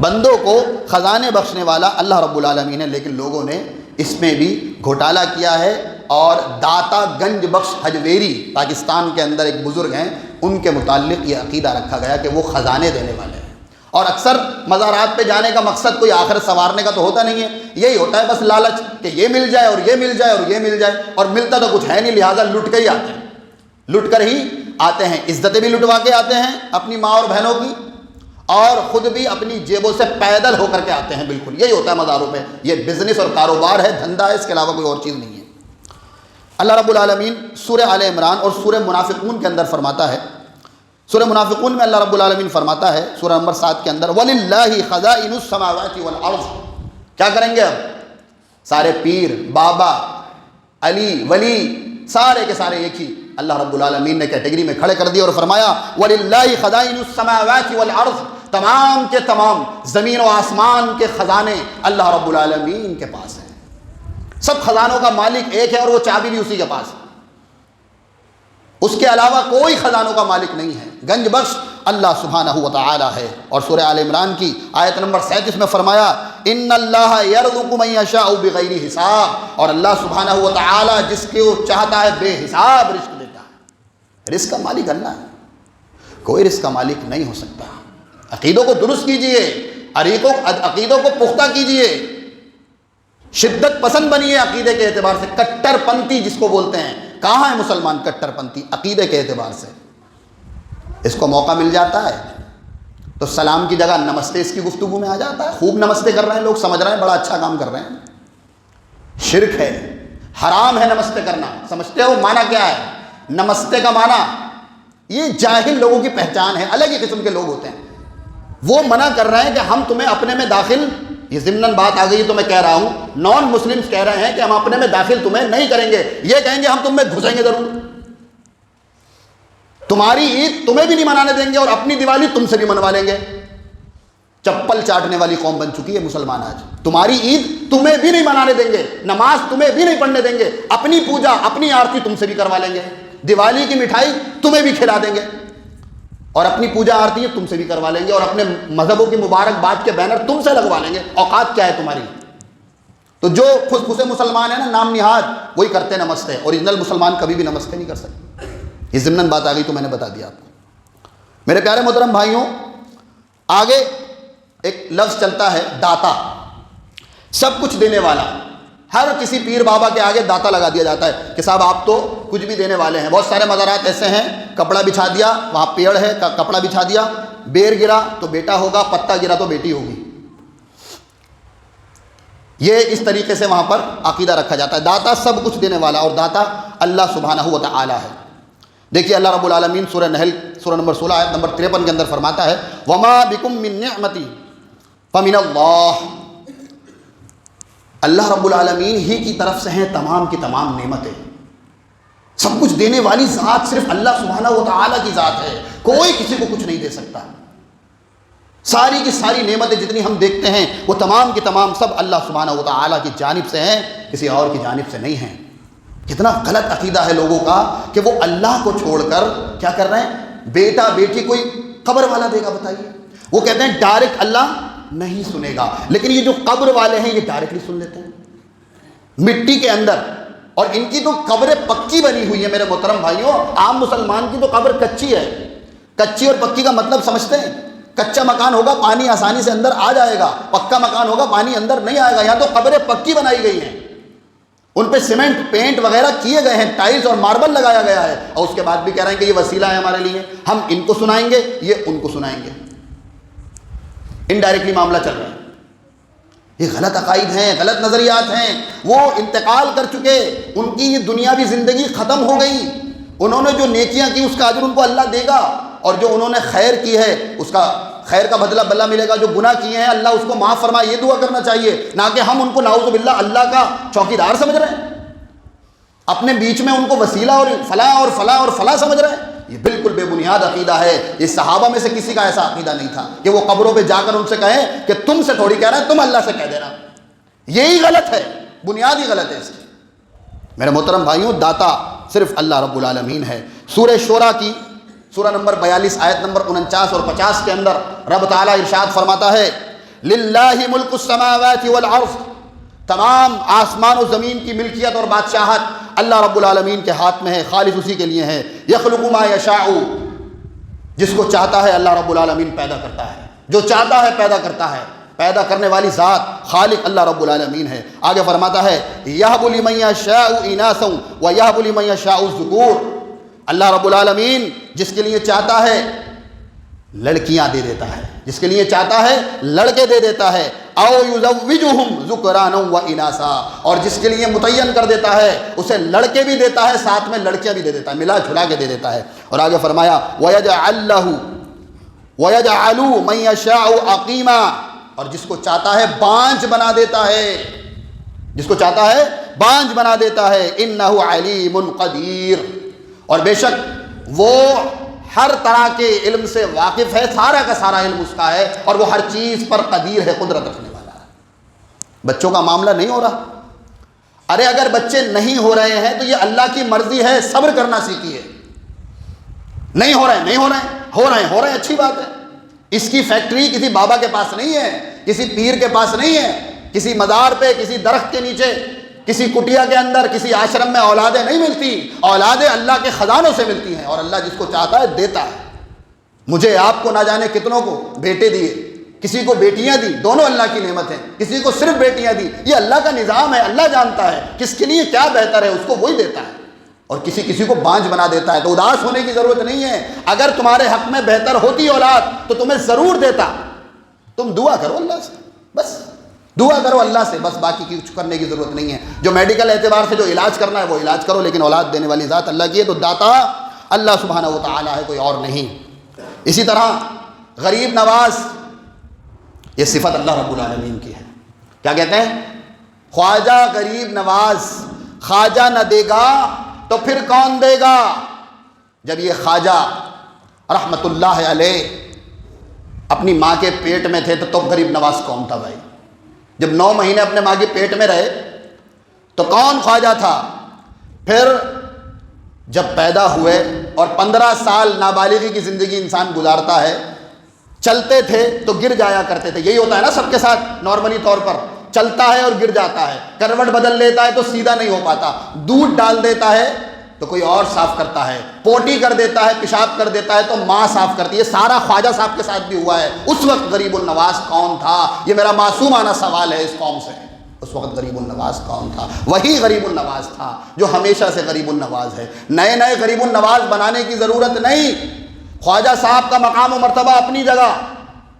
Speaker 1: بندوں کو خزانے بخشنے والا اللہ رب العالمین ہے، لیکن لوگوں نے اس میں بھی گھوٹالہ کیا ہے، اور داتا گنج بخش حجویری پاکستان کے اندر ایک بزرگ ہیں، ان کے متعلق یہ عقیدہ رکھا گیا کہ وہ خزانے دینے والے ہیں۔ اور اکثر مزارات پہ جانے کا مقصد کوئی آخرت سنوارنے کا تو ہوتا نہیں ہے، یہی ہوتا ہے بس لالچ کہ یہ مل جائے اور یہ مل جائے اور یہ مل جائے، اور ملتا تو کچھ ہے نہیں، لہٰذا لٹ کے ہی آتے ہیں، لٹ کر ہی آتے ہیں، عزتیں بھی لٹوا کے آتے ہیں اپنی ماں اور بہنوں کی، اور خود بھی اپنی جیبوں سے پیدل ہو کر کے آتے ہیں۔ بالکل یہی ہوتا ہے مزاروں پہ، یہ بزنس اور کاروبار ہے، دھندا ہے، اس کے علاوہ کوئی اور چیز نہیں ہے۔ اللہ رب العالمین سورہ آل عمران اور سورہ منافقون کے اندر فرماتا ہے، سورہ منافقون میں اللہ رب العالمین فرماتا ہے سورہ نمبر 7 کے اندر، وَلِلَّهِ خَزَائِنُ السَّمَاوَاتِ وَالْأَرْضِ۔ کیا کریں گے اب؟ سارے پیر، بابا، علی، ولی، سارے کے سارے ایک ہی اللہ رب العالمین نے کیٹیگری میں کھڑے کر دیا اور فرمایا وَلِلَّهِ خَزَائِنُ السَّمَاوَاتِ وَالْأَرْضِ، تمام کے تمام زمین و آسمان کے خزانے اللہ رب العالمین کے پاس ہیں۔ سب خزانوں کا مالک ایک ہے، اور وہ چابی بھی اسی کے پاس ہے، اس کے علاوہ کوئی خزانوں کا مالک نہیں ہے۔ گنج بخش اللہ سبحانہ و تعالی ہے۔ اور سورہ آل عمران کی آیت نمبر 37 میں فرمایا ان اللہ یرزق من یشاء بغیر حساب، اور اللہ سبحانہ و تعالی جس کو چاہتا ہے بے حساب رزق دیتا ہے۔ رزق کا مالک اللہ ہے، کوئی رزق کا مالک نہیں ہو سکتا۔ عقیدوں کو درست کیجئے، عقیدوں کو پختہ کیجئے، شدت پسند بنیے عقیدے کے اعتبار سے۔ کٹر پنتھی جس کو بولتے ہیں، کہاں ہے مسلمان کٹر پنتھی؟ عقیدے کے اعتبار سے اس کو موقع مل جاتا ہے تو سلام کی جگہ نمستے اس کی گفتگو میں آ جاتا ہے، خوب نمستے کر رہے ہیں لوگ، سمجھ رہے ہیں بڑا اچھا کام کر رہے ہیں۔ شرک ہے، حرام ہے نمستے کرنا۔ سمجھتے ہو معنی کیا ہے نمستے کا معنی؟ یہ جاہل لوگوں کی پہچان ہے، الگ ہی قسم کے لوگ ہوتے ہیں، وہ منع کر رہے ہیں کہ ہم تمہیں اپنے میں داخل، یہ ضمناً بات آ گئی تو میں کہہ رہا ہوں، نان مسلمز کہہ رہے ہیں کہ ہم اپنے میں داخل تمہیں نہیں کریں گے، یہ کہیں گے ہم تم میں گھسیں گے ضرور، تمہاری عید تمہیں بھی نہیں منانے دیں گے اور اپنی دیوالی تم سے بھی منوا لیں گے۔ چپل چاٹنے والی قوم بن چکی ہے مسلمان آج، تمہاری عید تمہیں بھی نہیں منانے دیں گے، نماز تمہیں بھی نہیں پڑھنے دیں گے، اپنی پوجا اپنی آرتی تم سے بھی کروا لیں گے، دیوالی کی مٹھائی تمہیں بھی کھلا دیں گے، اور اپنی پوجا آرتی تم سے بھی کروا لیں گے، اور اپنے مذہبوں کی مبارکباد کے بینر تم سے لگوا لیں گے۔ اوقات کیا ہے تمہاری؟ تو جو خود خود مسلمان ہیں نا، نام نہاد، وہی کرتے نمستے، اوریجنل مسلمان کبھی بھی نمستے نہیں کر سکتے۔ یہ ضمناً بات آ گئی تو میں نے بتا دیا آپ کو۔ میرے پیارے محترم بھائیوں، آگے ایک لفظ چلتا ہے داتا، سب کچھ دینے والا. ہر کسی پیر بابا کے آگے داتا لگا دیا جاتا ہے کہ صاحب آپ تو کچھ بھی دینے والے ہیں. بہت سارے مزارات ایسے ہیں، کپڑا بچھا دیا، وہاں پیڑ ہے، کپڑا بچھا دیا، بیر گرا تو بیٹا ہوگا، پتا گرا تو بیٹی ہوگی. یہ اس طریقے سے وہاں پر عقیدہ رکھا جاتا ہے. داتا سب کچھ دینے والا، اور داتا اللہ سبحانہ و تعالی ہے. دیکھیے اللہ رب العالمین سورہ نحل سورہ نمبر 16 آیت نمبر 53 کے اندر فرماتا ہے وما بکم من نعمت فمن اللہ. اللہ رب العالمین ہی کی طرف سے ہیں تمام کی تمام نعمتیں. سب کچھ دینے والی ذات صرف اللہ سبحانہ و تعالی کی ذات ہے، کوئی کسی کو کچھ نہیں دے سکتا. ساری کی ساری نعمتیں جتنی ہم دیکھتے ہیں وہ تمام کی تمام سب اللہ سبحانہ و تعالی کی جانب سے ہیں، کسی اور کی جانب سے نہیں ہیں. کتنا غلط عقیدہ ہے لوگوں کا کہ وہ اللہ کو چھوڑ کر کیا کر رہے ہیں، بیٹا بیٹی کوئی قبر والا دے گا. بتائیے، وہ کہتے ہیں ڈائریکٹ اللہ نہیں سنے گا، لیکن یہ جو قبر والے ہیں یہ ڈائریکٹلی سن لیتے ہیں مٹی کے اندر. اور ان کی تو قبریں پکی بنی ہوئی ہے میرے محترم بھائیوں. عام مسلمان کی تو قبر کچی ہے. کچی اور پکی کا مطلب سمجھتے ہیں؟ کچا مکان ہوگا پانی آسانی سے اندر آ جائے گا، پکا مکان ہوگا پانی اندر نہیں آئے گا. یہاں تو قبریں پکی بنائی گئی ہیں، ان پہ سیمنٹ پینٹ وغیرہ کیے گئے ہیں، ٹائلز اور ماربل لگایا گیا ہے، اور اس کے بعد بھی کہہ رہے ہیں کہ یہ وسیلہ ہے ہمارے لیے، ہم ان کو سنائیں گے، یہ ان کو سنائیں گے. انڈائریکٹلی معاملہ چل رہا ہے. یہ غلط عقائد ہیں، غلط نظریات ہیں. وہ انتقال کر چکے، ان کی یہ دنیاوی زندگی ختم ہو گئی. انہوں نے جو نیکیاں کی اس کا اجر ان کو اللہ دے گا، اور جو انہوں نے خیر کی ہے اس کا خیر کا بدلہ بلا ملے گا. جو گناہ کیے ہیں اللہ اس کو معاف فرمائے، یہ دعا کرنا چاہیے، نہ کہ ہم ان کو نعوذ باللہ اللہ کا چوکیدار سمجھ رہے ہیں، اپنے بیچ میں ان کو وسیلہ اور فلاں اور فلاں اور فلاں سمجھ رہے ہیں. یہ بالکل بے بنیاد عقیدہ ہے. یہ صحابہ میں سے کسی کا ایسا عقیدہ نہیں تھا کہ وہ قبروں پہ جا کر ان سے کہیں کہ تم سے تھوڑی کہہ رہے ہیں، تم اللہ سے کہہ دینا. یہی غلط ہے، بنیاد ہی غلط ہے اس کی. میرے محترم بھائیوں، داتا صرف اللہ رب العالمین ہے. سورہ شورى کی سورہ نمبر 42 آیت نمبر 49 اور 50 کے اندر رب تعالیٰ ارشاد فرماتا ہے للہ ملک السماوات والارض. تمام آسمان و زمین کی ملکیت اور بادشاہت اللہ رب العالمین کے ہاتھ میں ہے، خالص اسی کے لیے ہے. یخلق ما یشاء، جس کو چاہتا ہے اللہ رب العالمین پیدا کرتا ہے، جو چاہتا ہے پیدا کرتا ہے. پیدا کرنے والی ذات خالق اللہ رب العالمین ہے. آگے فرماتا ہے یہب لمن یشاء اناثا ویہب لمن یشاء الذکور. اللہ رب العالمین جس کے لیے چاہتا ہے لڑکیاں دے دیتا ہے، جس کے لیے چاہتا ہے لڑکے دے دیتا ہے. او یزوجہم ذکرانا و اناثا، اور جس کے لیے متعین کر دیتا ہے اسے لڑکے بھی دیتا ہے، ساتھ میں لڑکیاں بھی دے دیتا ہے، ملا جھلا کے دے دیتا ہے. اور آگے فرمایا وَيَجْعَلُ مَن يَشَاءُ عَقِيمًا، اور جس کو چاہتا ہے بانجھ بنا دیتا ہے، جس کو چاہتا ہے بانجھ بنا دیتا ہے. إِنَّهُ عَلِيمٌ قَدِيرٌ، اور بے شک وہ ہر طرح کے علم سے واقف ہے، سارا کا سارا علم اس کا ہے، اور وہ ہر چیز پر قدیر ہے، قدرت رکھنے والا ہے. بچوں کا معاملہ نہیں ہو رہا. ارے اگر بچے نہیں ہو رہے ہیں تو یہ اللہ کی مرضی ہے، صبر کرنا سیکھیے. نہیں ہو رہے ہیں، نہیں ہو رہے ہیں، ہو رہے ہیں اچھی بات ہے. اس کی فیکٹری کسی بابا کے پاس نہیں ہے، کسی پیر کے پاس نہیں ہے، کسی مزار پہ، کسی درخت کے نیچے، کسی کٹیا کے اندر، کسی آشرم میں اولادیں نہیں ملتی. اولادیں اللہ کے خزانوں سے ملتی ہیں، اور اللہ جس کو چاہتا ہے دیتا ہے. مجھے آپ کو نہ جانے کتنوں کو بیٹے دیے، کسی کو بیٹیاں دی، دونوں اللہ کی نعمت ہیں. کسی کو صرف بیٹیاں دی، یہ اللہ کا نظام ہے. اللہ جانتا ہے کس کے لیے کیا بہتر ہے، اس کو وہی دیتا ہے. اور کسی کو بانجھ بنا دیتا ہے. تو اداس ہونے کی ضرورت نہیں ہے. اگر تمہارے حق میں بہتر ہوتی اولاد تو تمہیں ضرور دیتا. تم دعا کرو اللہ سے، بس دعا کرو اللہ سے، بس باقی کچھ کرنے کی ضرورت نہیں ہے. جو میڈیکل اعتبار سے جو علاج کرنا ہے وہ علاج کرو، لیکن اولاد دینے والی ذات اللہ کی ہے. تو داتا اللہ سبحانہ و تعالی ہے، کوئی اور نہیں. اسی طرح غریب نواز، یہ صفت اللہ رب العالمین کی ہے. کیا کہتے ہیں؟ خواجہ غریب نواز. خواجہ نہ دے گا تو پھر کون دے گا؟ جب یہ خواجہ رحمت اللہ علیہ اپنی ماں کے پیٹ میں تھے تو غریب نواز کون تھا بھائی؟ جب 9 مہینے اپنے ماں کے پیٹ میں رہے تو کون خواجہ تھا؟ پھر جب پیدا ہوئے اور 15 سال نابالغی کی زندگی انسان گزارتا ہے، چلتے تھے تو گر جایا کرتے تھے. یہی ہوتا ہے نا سب کے ساتھ نارملی طور پر، چلتا ہے اور گر جاتا ہے، کروٹ بدل لیتا ہے تو سیدھا نہیں ہو پاتا، دودھ ڈال دیتا ہے تو کوئی اور صاف کرتا ہے، پوٹی کر دیتا ہے، پیشاب کر دیتا ہے تو ماں صاف کرتی ہے۔ یہ سارا خواجہ صاحب کے ساتھ بھی ہوا ہے۔ اس وقت غریب النواز کون تھا؟ یہ میرا معصومانہ سوال ہے اس قوم سے۔ اس وقت غریب النواز کون تھا؟ وہی غریب النواز تھا جو ہمیشہ سے غریب النواز ہے۔ نئے نئے غریب النواز بنانے کی ضرورت نہیں۔ خواجہ صاحب کا مقام و مرتبہ اپنی جگہ،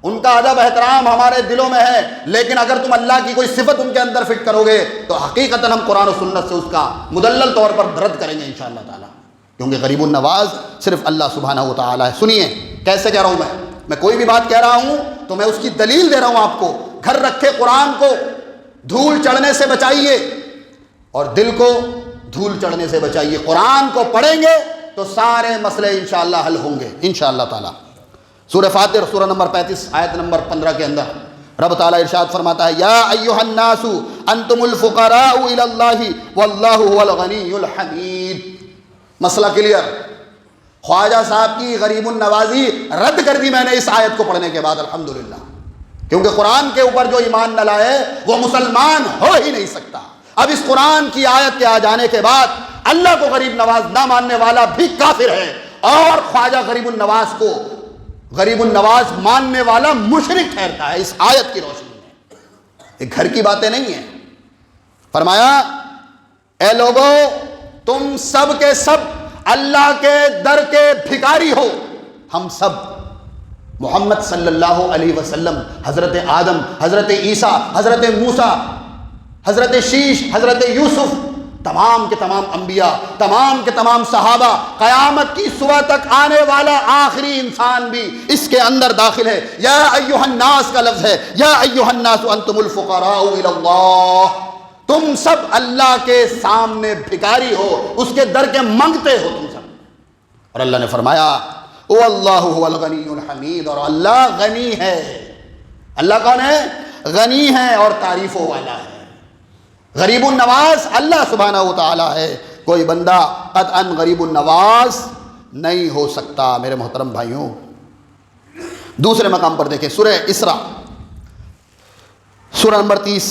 Speaker 1: ان کا ادب احترام ہمارے دلوں میں ہے، لیکن اگر تم اللہ کی کوئی صفت ان کے اندر فٹ کرو گے تو حقیقتاً ہم قرآن و سنت سے اس کا مدلل طور پر رد کریں گے انشاءاللہ تعالیٰ، کیونکہ غریب النواز صرف اللہ سبحانہ و تعالیٰ ہے۔ سنیے کیسے کہہ رہا ہوں میں کوئی بھی بات کہہ رہا ہوں تو میں اس کی دلیل دے رہا ہوں آپ کو۔ گھر رکھے قرآن کو دھول چڑھنے سے بچائیے اور دل کو دھول چڑھنے سے بچائیے۔ قرآن کو پڑھیں گے تو سارے مسئلے انشاءاللہ حل ہوں گے انشاءاللہ تعالیٰ۔ سورہ فاتر سورہ نمبر 35 آیت نمبر 15 کے اندر رب تعالیٰ ارشاد فرماتا ہے، یا ایھا الناس انتم الفقراء الی اللہ واللہ هو الغنی الحمید۔ مسئلہ کلیئر۔ خواجہ صاحب کی غریب النوازی رد کر دی میں نے اس آیت کو پڑھنے کے بعد الحمدللہ، کیونکہ قرآن کے اوپر جو ایمان نہ لائے وہ مسلمان ہو ہی نہیں سکتا۔ اب اس قرآن کی آیت کے آ جانے کے بعد اللہ کو غریب نواز نہ ماننے والا بھی کافر ہے، اور خواجہ غریب النواز کو غریب النواز ماننے والا مشرک ٹھہرتا ہے اس آیت کی روشنی میں۔ یہ گھر کی باتیں نہیں ہیں۔ فرمایا، اے لوگو تم سب کے سب اللہ کے در کے بھکاری ہو۔ ہم سب محمد صلی اللہ علیہ وسلم، حضرت آدم، حضرت عیسیٰ، حضرت موسیٰ، حضرت شیش، حضرت یوسف، تمام کے تمام انبیاء، تمام کے تمام صحابہ، قیامت کی صبح تک آنے والا آخری انسان بھی اس کے اندر داخل ہے۔ یا ایھا الناس کا لفظ ہے، یا ایھا الناس انتم الفقراء الی اللہ۔ تم سب اللہ کے سامنے بھکاری ہو، اس کے در کے منگتے ہو تم سب۔ اور اللہ نے فرمایا، واللہ هو الغنی الحمید، اور اللہ غنی ہے۔ اللہ کون ہے؟ غنی ہے اور تعریفوں والا ہے۔ غریب النواز اللہ سبحانہ و تعالیٰ ہے، کوئی بندہ قطعاً غریب النواز نہیں ہو سکتا میرے محترم بھائیوں۔ دوسرے مقام پر دیکھیں سورہ اسراء سورہ نمبر 30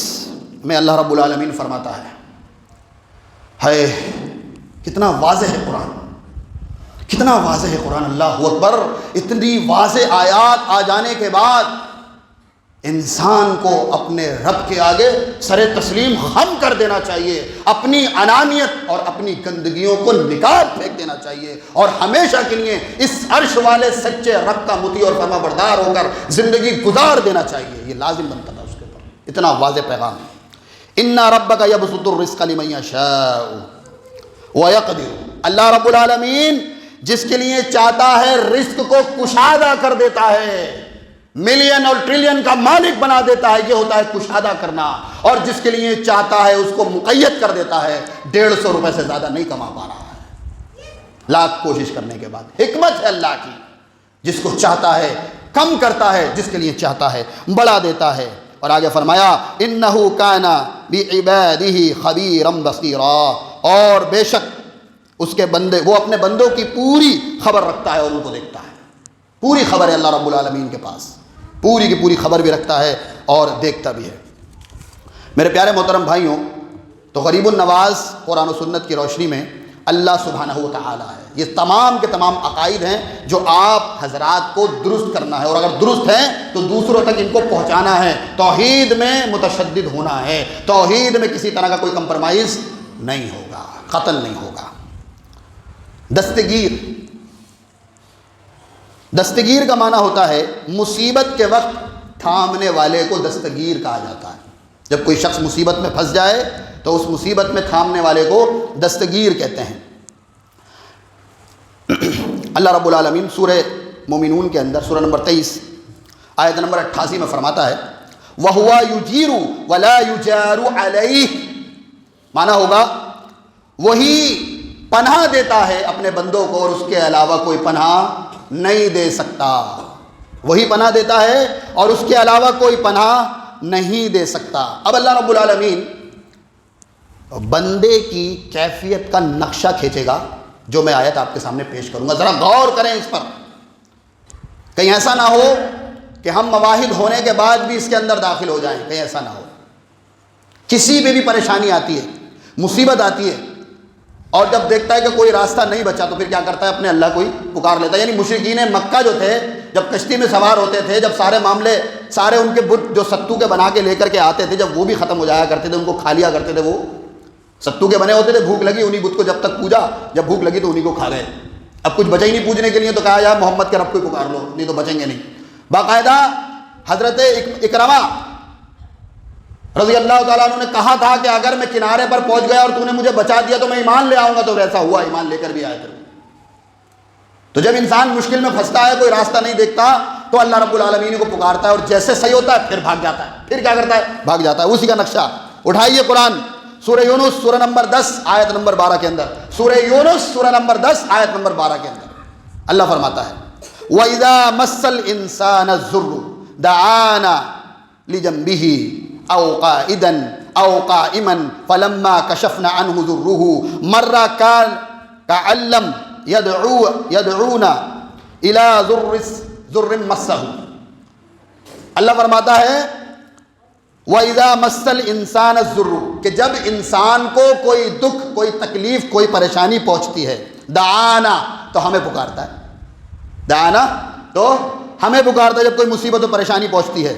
Speaker 1: میں اللہ رب العالمین فرماتا ہے کتنا واضح ہے قرآن، کتنا واضح ہے قرآن، اللہ اکبر۔ اتنی واضح آیات آ جانے کے بعد انسان کو اپنے رب کے آگے سر تسلیم خم کر دینا چاہیے، اپنی انانیت اور اپنی گندگیوں کو نکال پھینک دینا چاہیے، اور ہمیشہ کے لیے اس عرش والے سچے رب کا مطیع اور فرما بردار ہو کر زندگی گزار دینا چاہیے۔ یہ لازم بنتا تھا اس کے اوپر، اتنا واضح پیغام ہے۔ اِنَّ رَبَّكَ يَبْسُطُ الرِّزْقَ لِمَن يَشَاءُ وَيَقْدِرُ۔ اللہ رب العالمین جس کے لیے چاہتا ہے رزق کو کشادہ کر دیتا ہے، ملین اور ٹریلین کا مالک بنا دیتا ہے، یہ ہوتا ہے کشادہ کرنا، اور جس کے لیے چاہتا ہے اس کو مقید کر دیتا ہے، 150 روپے سے زیادہ نہیں کما پا رہا ہے لاکھ کوشش کرنے کے بعد۔ حکمت ہے اللہ کی، جس کو چاہتا ہے کم کرتا ہے، جس کے لیے چاہتا ہے بڑھا دیتا ہے۔ اور آگے فرمایا، انہ کان بعبادہ خبیرا بصیرا، اور بے شک اس کے بندے، وہ اپنے بندوں کی پوری خبر رکھتا ہے اور ان کو دیکھتا ہے۔ پوری خبر ہے اللہ رب العالمین کے پاس، پوری کی پوری خبر بھی رکھتا ہے اور دیکھتا بھی ہے۔ میرے پیارے محترم بھائیوں، تو غریب النواز قرآن و سنت کی روشنی میں اللہ سبحانہ و تعالیٰ ہے۔ یہ تمام کے تمام عقائد ہیں جو آپ حضرات کو درست کرنا ہے، اور اگر درست ہیں تو دوسروں تک ان کو پہنچانا ہے۔ توحید میں متشدد ہونا ہے، توحید میں کسی طرح کا کوئی کمپرمائز نہیں ہوگا، قتل نہیں ہوگا۔ دستگیر کا معنی ہوتا ہے مصیبت کے وقت تھامنے والے کو دستگیر کہا جاتا ہے۔ جب کوئی شخص مصیبت میں پھنس جائے تو اس مصیبت میں تھامنے والے کو دستگیر کہتے ہیں۔ اللہ رب العالمین سورہ مومنون کے اندر سورہ نمبر 23 آیت نمبر 88 میں فرماتا ہے، وَهُوَ يُجِيرُ وَلَا يُجَارُ عَلَيْهِ، معنی ہوگا وہی پناہ دیتا ہے اپنے بندوں کو اور اس کے علاوہ کوئی پناہ نہیں دے سکتا۔ وہی پناہ دیتا ہے اور اس کے علاوہ کوئی پناہ نہیں دے سکتا۔ اب اللہ رب العالمین بندے کی کیفیت کا نقشہ کھینچے گا، جو میں آیت آپ کے سامنے پیش کروں گا، ذرا غور کریں اس پر۔ کہیں ایسا نہ ہو کہ ہم مواہب ہونے کے بعد بھی اس کے اندر داخل ہو جائیں، کہیں ایسا نہ ہو۔ کسی پہ بھی پریشانی آتی ہے، مصیبت آتی ہے، اور جب دیکھتا ہے کہ کوئی راستہ نہیں بچا تو پھر کیا کرتا ہے؟ اپنے اللہ کو ہی پکار لیتا ہے. یعنی مشرکین مکہ جو تھے جب کشتی میں سوار ہوتے تھے، جب سارے معاملے سارے ان کے بت جو ستو کے بنا کے لے کر کے آتے تھے، جب وہ بھی ختم ہو جایا کرتے تھے، ان کو کھا لیا کرتے تھے. وہ ستو کے بنے ہوتے تھے، بھوک لگی انہیں بت کو جب تک پوجا، جب بھوک لگی تو انہیں کو کھا گئے. اب کچھ بچا ہی نہیں پوجنے کے لیے، تو کہا یار محمد کے رب کو ہی پکار لو، نہیں تو بچیں گے نہیں. باقاعدہ حضرت اکرمہ رضی اللہ تعالیٰ عنہ نے کہا تھا کہ اگر میں کنارے پر پہنچ گیا اور تو نے مجھے بچا دیا تو میں ایمان لے آؤں گا. تو ویسا ہوا، ایمان لے کر بھی آئے تھے. تو جب انسان مشکل میں پھنستا ہے، کوئی راستہ نہیں دیکھتا، تو اللہ رب العالمین کو پکارتا ہے، اور جیسے صحیح ہوتا ہے پھر بھاگ جاتا ہے. پھر کیا کرتا ہے؟ بھاگ جاتا ہے. اسی کا نقشہ اٹھائیے قرآن سورہ یونس سورہ نمبر 10 آیت نمبر 12 کے اندر. سورہ یونس سورہ نمبر 10 آیت نمبر 12 کے اندر اللہ فرماتا ہے وَإِذَا مَسَّ الْإِنسَانَ الضُّرُّ دَعَانَا لِجَنبِهِ أَوْ قَاعِدًا أَوْ قَائِمًا فَلَمَّا كَشَفْنَا عَنْهُ ضُرُّهُ مَرَّ كَأَن لَّمْ يَدْعُونَا إِلَىٰ ضُرٍّ مَسَّهُ. اللہ فرماتا ہے وَإِذَا مَسَّ الْإِنسَانَ الضُّرُّ کہ جب انسان کو کوئی دکھ، کوئی تکلیف، کوئی پریشانی پہنچتی ہے، دعانا تو ہمیں پکارتا ہے. دعانا تو ہمیں پکارتا ہے جب کوئی مصیبت و پریشانی پہنچتی ہے.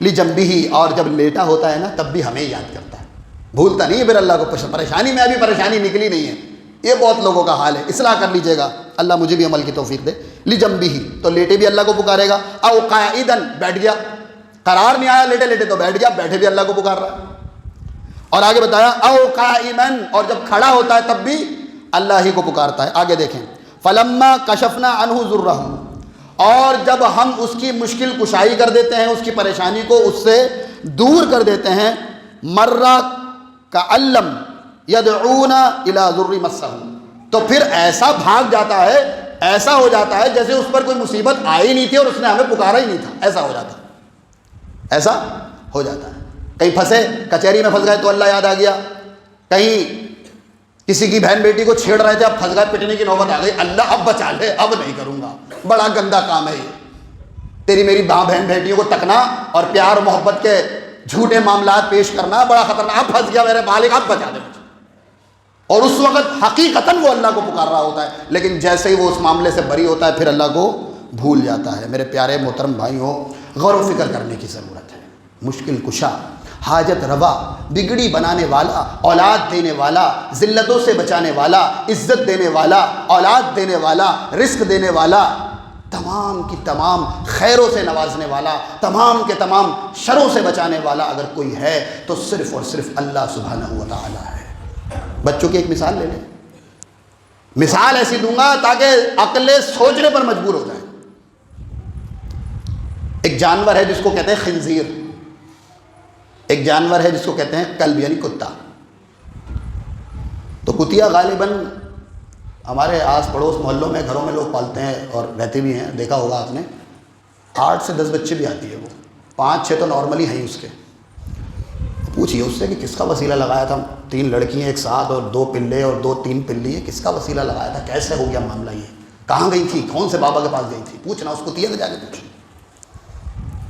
Speaker 1: لِجَنبِهِ اور جب لیٹا ہوتا ہے نا تب بھی ہمیں یاد کرتا ہے، بھولتا نہیں ہے پھر اللہ کو. پریشانی میں ابھی پریشانی نکلی نہیں ہے، یہ بہت لوگوں کا حال ہے. اصلاح کر لیجیے گا، اللہ مجھے بھی عمل کی توفیق دے. لِجَنبِهِ تو لیٹے بھی اللہ کو پکارے گا. أَوْ قَاعِدًا بیٹھ گیا، قرار نہیں آیا لیٹے لیٹے تو بیٹھ گیا، بیٹھے بھی اللہ کو پکار رہا ہے. اور آگے بتایا أَوْ قَائِمًا اور جب کھڑا ہوتا ہے تب بھی اللہ ہی کو پکارتا ہے. آگے دیکھیں فَلَمَّا كَشَفْنَا عَنْهُ ضُرَّهُ اور جب ہم اس کی مشکل کشائی کر دیتے ہیں، اس کی پریشانی کو اس سے دور کر دیتے ہیں، مَرَّ كَأَن لَّمْ يَدْعُونَا إِلَىٰ ضُرٍّ مَسَّهُ تو پھر ایسا بھاگ جاتا ہے، ایسا ہو جاتا ہے جیسے اس پر کوئی مصیبت آئی نہیں تھی اور اس نے ہمیں پکارا ہی نہیں تھا. ایسا ہو جاتا ہے، ایسا ہو جاتا ہے. کہیں پھنسے، کچہری میں پھنس گئے تو اللہ یاد آ گیا. کہیں کسی کی بہن بیٹی کو چھیڑ رہے تھے، اب پھنس گئے، پٹنے کی نوبت آ گئی، اللہ اب بچا لے، اب نہیں کروں گا، بڑا گندا کام ہے یہ. تیری میری بہن بیٹیوں کو تکنا اور پیار و محبت کے جھوٹے معاملات پیش کرنا بڑا خطرناک. اب پھنس گیا میرے مالک، اب بچا دے مجھے. اور اس وقت حقیقتاً وہ اللہ کو پکار رہا ہوتا ہے، لیکن جیسے ہی وہ اس معاملے سے بری ہوتا ہے پھر اللہ کو بھول جاتا ہے. میرے پیارے محترم بھائیوں، غور و فکر کرنے کی ضرورت ہے. مشکل کشا، حاجت روا، بگڑی بنانے والا، اولاد دینے والا، ذلتوں سے بچانے والا، عزت دینے والا، اولاد دینے والا، رزق دینے والا، تمام کی تمام خیروں سے نوازنے والا، تمام کے تمام شروں سے بچانے والا اگر کوئی ہے تو صرف اور صرف اللہ سبحانہ و تعالی ہے. بچوں کی ایک مثال لے لیں، مثال ایسی دوں گا تاکہ عقل سوچنے پر مجبور ہو جائے. ایک جانور ہے جس کو کہتے ہیں خنزیر، ایک جانور ہے جس کو کہتے ہیں کلب یعنی کتا. تو کتیا غالباً ہمارے آس پڑوس محلوں میں گھروں میں لوگ پالتے ہیں اور رہتے بھی ہیں، دیکھا ہوگا آپ نے. 8 سے 10 بچے بھی آتی ہے، وہ 5-6 تو نارملی ہیں اس کے. پوچھیے اس سے کہ کس کا وسیلہ لگایا تھا، 3 لڑکی ہیں ایک ساتھ اور 2 پلے اور 2-3 پلی ہے، کس کا وسیلہ لگایا تھا، کیسے ہو گیا معاملہ، یہ کہاں گئی تھی، کون سے بابا کے پاس گئی تھی، پوچھنا اس کتیا سے جا کے پوچھ.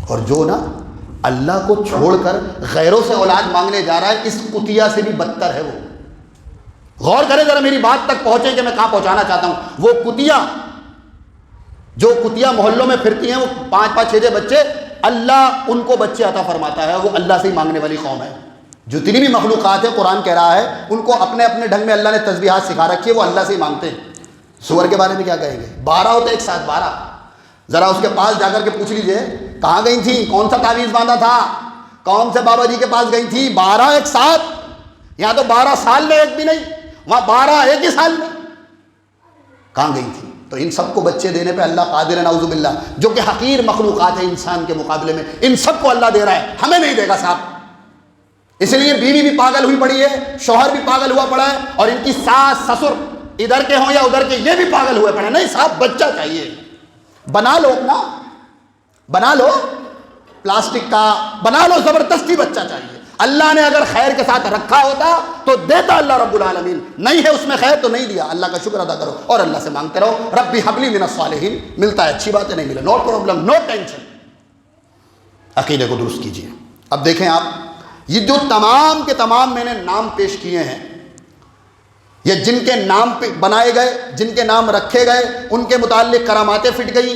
Speaker 1: اور جو نا اللہ کو چھوڑ کر غیروں سے اولاد مانگنے جا رہا ہے، اس کتیا سے بھی بدتر ہے وہ. غور کریں ذرا، میری بات تک پہنچیں کہ میں کہاں پہنچانا چاہتا ہوں. وہ کتیا، جو کتیا محلوں میں پھرتی ہیں، وہ 5-5-6 بچے، اللہ ان کو بچے عطا فرماتا ہے، وہ اللہ سے ہی مانگنے والی قوم ہے. جتنی بھی مخلوقات ہیں قرآن کہہ رہا ہے ان کو اپنے اپنے ڈھنگ میں اللہ نے تسبیحات سکھا رکھی ہے، وہ اللہ سے ہی مانگتے ہیں. سور کے بارے میں کیا کہیں گے، 12 ہوتے ایک ساتھ 12. ذرا اس کے پاس جا کر کے پوچھ لیجئے کہاں گئی تھی، کون سا تعویذ باندھا تھا، کون سے بابا جی کے پاس گئی تھی. 12 ایک ساتھ، یہاں تو 12 سال میں ایک بھی نہیں، وہاں 12 ایک ہی سال میں کہاں گئی تھی. تو ان سب کو بچے دینے پہ اللہ قادر ہے، نعوذ باللہ، جو کہ حقیر مخلوقات ہیں انسان کے مقابلے میں. ان سب کو اللہ دے رہا ہے، ہمیں نہیں دے گا صاحب. اس لیے بیوی بھی پاگل ہوئی پڑی ہے، شوہر بھی پاگل ہوا پڑا ہے، اور ان کی ساس سسر ادھر کے ہوں یا ادھر کے، یہ بھی پاگل ہوئے پڑے. نہیں صاحب، بچہ چاہیے، بنا لو اپنا، بنا لو پلاسٹک کا، بنا لو، زبردستی بچہ چاہیے. اللہ نے اگر خیر کے ساتھ رکھا ہوتا تو دیتا اللہ رب العالمین، نہیں ہے اس میں خیر تو نہیں دیا. اللہ کا شکر ادا کرو اور اللہ سے مانگتے رہو، ربی حبلی من الصالحین. ملتا ہے اچھی بات ہے، نہیں ملا نو پرابلم، نو ٹینشن. عقیدے کو درست کیجیے. اب دیکھیں آپ، یہ جو تمام کے تمام میں نے نام پیش کیے ہیں، یہ جن کے نام پہ بنائے گئے، جن کے نام رکھے گئے، ان کے متعلق کراماتیں پھٹ گئیں،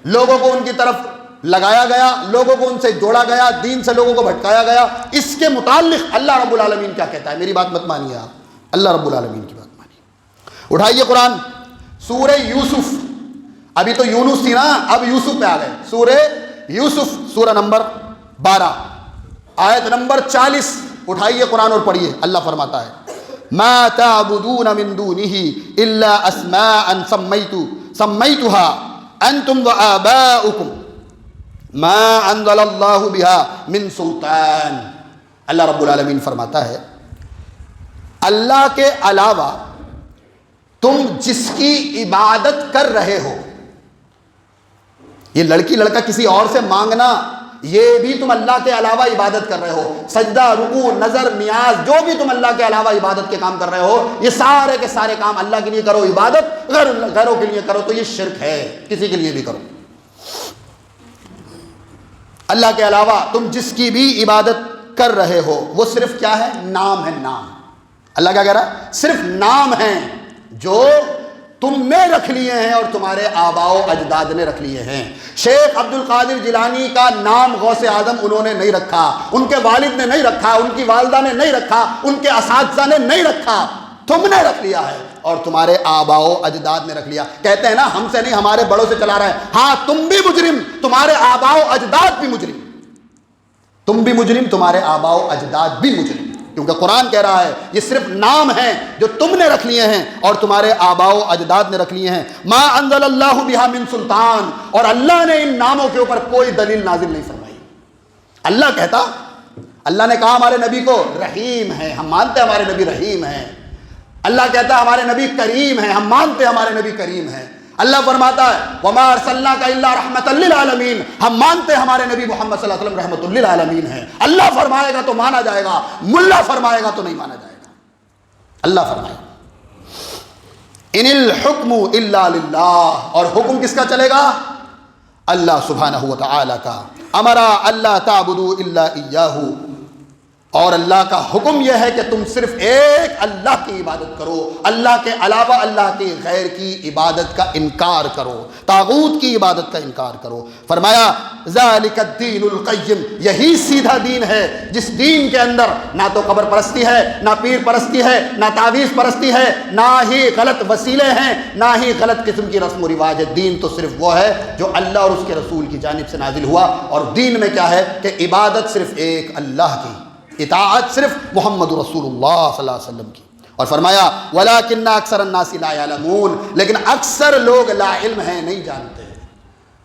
Speaker 1: لوگوں کو ان کی طرف لگایا گیا، لوگوں کو ان سے جوڑا گیا، دین سے لوگوں کو بھٹکایا گیا. اس کے متعلق اللہ رب العالمین کیا کہتا ہے؟ میری بات مت مانیے آپ، اللہ رب العالمین کی بات مانیے. اٹھائیے قرآن، سورہ یوسف. ابھی تو یونس تھی نا، اب یوسف پہ آ گئے. سورہ یوسف، سورہ نمبر 12 آیت نمبر 40. اٹھائیے قرآن اور پڑھیے. اللہ فرماتا ہے ما تعبدون من دونه الا اسماء سميتها انتم وآباؤكم ما انزل الله بها من سلطان. اللہ رب العالمین فرماتا ہے اللہ کے علاوہ تم جس کی عبادت کر رہے ہو، یہ لڑکی لڑکا کسی اور سے مانگنا، یہ بھی تم اللہ کے علاوہ عبادت کر رہے ہو. سجدہ، رکوع، نظر، نیاز، جو بھی تم اللہ کے علاوہ عبادت کے کام کر رہے ہو، یہ سارے کے سارے کام اللہ کے لیے کرو. عبادت غیروں کے لیے کرو تو یہ شرک ہے. کسی کے لیے بھی کرو. اللہ کے علاوہ تم جس کی بھی عبادت کر رہے ہو وہ صرف کیا ہے؟ نام ہے. نام. اللہ کیا کہہ رہا ہے؟ صرف نام ہیں جو تم نے رکھ لیے ہیں اور تمہارے آباء و اجداد نے رکھ لیے ہیں. شیخ عبد القادر جیلانی کا نام غوث اعظم انہوں نے نہیں رکھا، ان کے والد نے نہیں رکھا، ان کی والدہ نے نہیں رکھا، ان کے اساتذہ نے نہیں رکھا، تم نے رکھ لیا ہے اور تمہارے آباء و اجداد نے رکھ لیا. کہتے ہیں نا ہم سے نہیں ہمارے بڑوں سے چلا رہا ہے. ہاں تم بھی مجرم، تمہارے آباء و اجداد بھی مجرم. تم بھی مجرم، تمہارے آباء و اجداد بھی مجرم. کیونکہ قرآن کہہ رہا ہے یہ صرف نام ہیں جو تم نے رکھ لیے ہیں اور تمہارے آباء و اجداد نے رکھ لیے ہیں. ما انزل اللہ بہا من سلطان، اور اللہ نے ان ناموں کے اوپر کوئی دلیل نازل نہیں فرمائی. اللہ کہتا، اللہ نے کہا ہمارے نبی کو رحیم ہے، ہم مانتے ہیں ہمارے نبی رحیم ہیں. اللہ کہتا ہے ہمارے نبی کریم ہیں، ہم مانتے ہیں ہمارے نبی کریم ہیں. اللہ فرماتا ہے وما ارسلناک الا رحمۃ للعالمین، ہم مانتے ہیں ہمارے نبی محمد صلی اللہ علیہ وسلم رحمۃ للعالمین ہیں. اللہ فرمائے گا تو مانا جائے گا، ملا فرمائے گا تو نہیں مانا جائے گا. اللہ فرمائے ان الحکم الا للہ، اور حکم کس کا چلے گا؟ اللہ سبحانہ و تعالی کا. امرا اللہ تعبدوا الا ایاہ، اور اللہ کا حکم یہ ہے کہ تم صرف ایک اللہ کی عبادت کرو، اللہ کے علاوہ اللہ کے غیر کی عبادت کا انکار کرو، طاغوت کی عبادت کا انکار کرو. فرمایا ذالک الدین القیم، یہی سیدھا دین ہے جس دین کے اندر نہ تو قبر پرستی ہے، نہ پیر پرستی ہے، نہ تعویذ پرستی ہے، نہ ہی غلط وسیلے ہیں، نہ ہی غلط قسم کی رسم و رواج ہے. دین تو صرف وہ ہے جو اللہ اور اس کے رسول کی جانب سے نازل ہوا. اور دین میں کیا ہے کہ عبادت صرف ایک اللہ کی، اطاعت صرف محمد رسول اللہ صلی اللہ علیہ وسلم کی. اور فرمایا وَلَٰكِنَّ أَكْثَرَ النَّاسِ لَا يَعْلَمُونَ، لیکن اکثر لوگ لا علم ہیں، نہیں جانتے.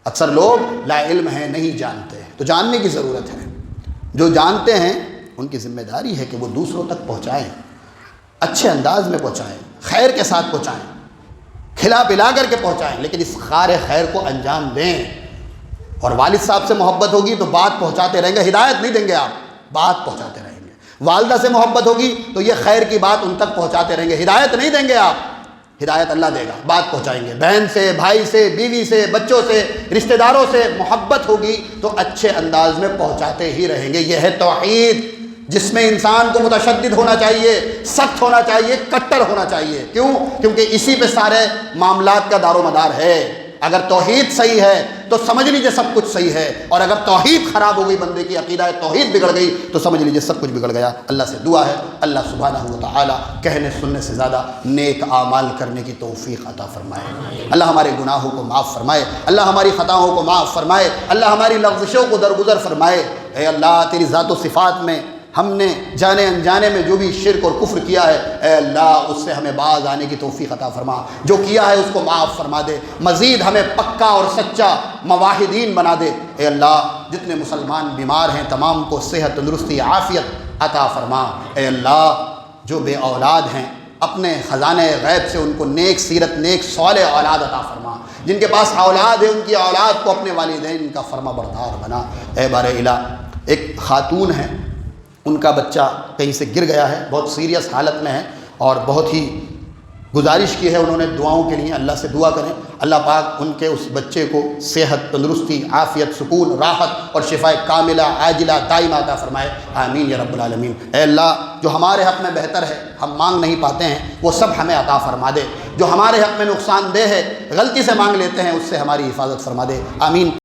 Speaker 1: اکثر لوگ لا علم ہیں، نہیں جانتے. تو جاننے کی ضرورت ہے. جو جانتے ہیں ان کی ذمہ داری ہے کہ وہ دوسروں تک پہنچائیں، اچھے انداز میں پہنچائیں، خیر کے ساتھ پہنچائیں، کھلا پلا کر کے پہنچائیں، لیکن اس کار خیر کو انجام دیں. اور والد صاحب سے محبت ہوگی تو بات پہنچاتے رہیں گے، ہدایت نہیں دیں گے آپ، بات پہنچاتے رہیں گے. والدہ سے محبت ہوگی تو یہ خیر کی بات ان تک پہنچاتے رہیں گے، ہدایت نہیں دیں گے آپ، ہدایت اللہ دے گا، بات پہنچائیں گے. بہن سے، بھائی سے، بیوی سے، بچوں سے، رشتہ داروں سے محبت ہوگی تو اچھے انداز میں پہنچاتے ہی رہیں گے. یہ ہے توحید، جس میں انسان کو متشدد ہونا چاہیے، سخت ہونا چاہیے، کٹر ہونا چاہیے. کیوں؟ کیونکہ اسی پہ سارے معاملات کا دار و مدار ہے. اگر توحید صحیح ہے تو سمجھ لیجئے سب کچھ صحیح ہے، اور اگر توحید خراب ہو گئی، بندے کی عقیدہ توحید بگڑ گئی تو سمجھ لیجئے سب کچھ بگڑ گیا. اللہ سے دعا ہے اللہ سبحانہ و تعالی کہنے سننے سے زیادہ نیک اعمال کرنے کی توفیق عطا فرمائے. اللہ ہمارے گناہوں کو معاف فرمائے، اللہ ہماری خطاؤں کو معاف فرمائے، اللہ ہماری لغزشوں کو درگزر فرمائے. اے اللہ تیری ذات و صفات میں ہم نے جانے انجانے میں جو بھی شرک اور کفر کیا ہے، اے اللہ اس سے ہمیں باز آنے کی توفیق عطا فرما. جو کیا ہے اس کو معاف فرما دے، مزید ہمیں پکا اور سچا موحدین بنا دے. اے اللہ جتنے مسلمان بیمار ہیں تمام کو صحت، تندرستی، عافیت عطا فرما. اے اللہ جو بے اولاد ہیں اپنے خزانے غیب سے ان کو نیک سیرت، نیک صالح اولاد عطا فرما. جن کے پاس اولاد ہے ان کی اولاد کو اپنے والدین کا فرما بردار بنا. اے بار الہ، ایک خاتون ہے، ان کا بچہ کہیں سے گر گیا ہے، بہت سیریس حالت میں ہے اور بہت ہی گزارش کی ہے انہوں نے دعاؤں کے لیے، اللہ سے دعا کریں اللہ پاک ان کے اس بچے کو صحت، تندرستی، عافیت، سکون، راحت اور شفاء کاملہ عاجلہ دائمہ عطا فرمائے، آمین یا رب العالمین۔ اے اللہ جو ہمارے حق میں بہتر ہے ہم مانگ نہیں پاتے ہیں وہ سب ہمیں عطا فرما دے، جو ہمارے حق میں نقصان دہ ہے غلطی سے مانگ لیتے ہیں اس سے ہماری حفاظت فرما دے، آمین۔